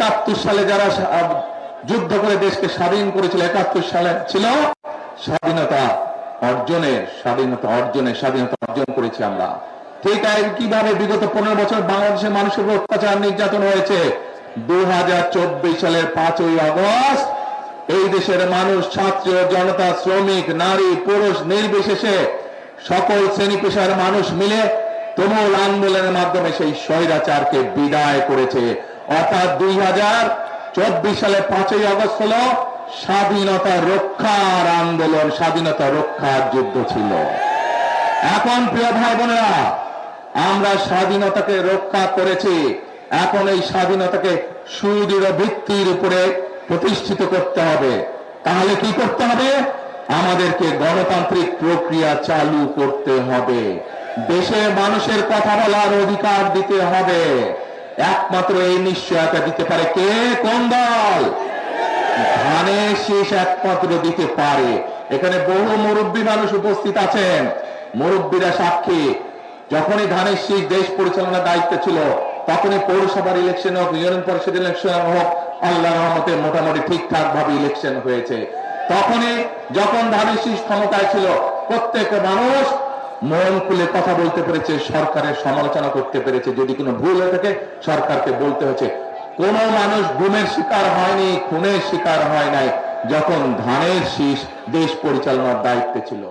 71 সালে যারা যুদ্ধ করে দেশকে স্বাধীন করেছিল, 71 সালে ছিল স্বাধীনতা অর্জন করেছি আমরা। ঠিক কিভাবে বিগত 15 বছর বাংলাদেশের মানুষের উপর অত্যাচার নির্যাতন হয়েছে, 2024 সালের 5ই আগস্ট এই দেশের মানুষ, ছাত্র জনতা, শ্রমিক, নারী, পুরুষ নির্বিশেষে সকল শ্রেণী পেশার মানুষ মিলে তুমুল আন্দোলনের মাধ্যমে সেই স্বৈরাচারকে বিদায় করেছে। অর্থাৎ 2024 সালে 5ই আগস্ট হলো স্বাধীনতা রক্ষার আন্দোলন, স্বাধীনতা রক্ষার যুদ্ধ ছিল। এখন প্রিয় ভাই বোনেরা, আমরা স্বাধীনতাকে রক্ষা করেছি, এখন এই স্বাধীনতাকে সুদৃঢ় ভিত্তির উপরে প্রতিষ্ঠিত করতে হবে। তাহলে কি করতে হবে? আমাদেরকে গণতান্ত্রিক প্রক্রিয়া চালু করতে হবে, দেশের মানুষের কথা বলার অধিকার দিতে হবে। একমাত্র এই নিশ্চয়তা দিতে পারে কে? কোন দল? ধানের শীষ একমাত্র দিতে পারে। এখানে বহু মুরব্বী মানুষ উপস্থিত আছেন, মুরব্বীরা সাক্ষী। যখনই ধানের শীষ দেশ পরিচালনার দায়িত্বে ছিল, তখনই পৌরসভার ইলেকশন হোক, ইউনিয়ন পরিষদ ইলেকশন হোক, আল্লাহর রহমতে মোটামুটি ঠিকঠাক ভাবে ইলেকশন হয়েছে। তখনই যখন ধানের শীষ ক্ষমতায় ছিল, প্রত্যেক মানুষ মন খুলে কথা বলতে পেরেছে, সরকারের সমালোচনা করতে পেরেছে। যদি কোনো ভুল হয়ে থাকে সরকারকে বলতে হয়েছে। কোন মানুষ গুমের শিকার হয়নি, খুনের শিকার হয় নাই যখন ধানের শীষ দেশ পরিচালনার দায়িত্বে ছিল।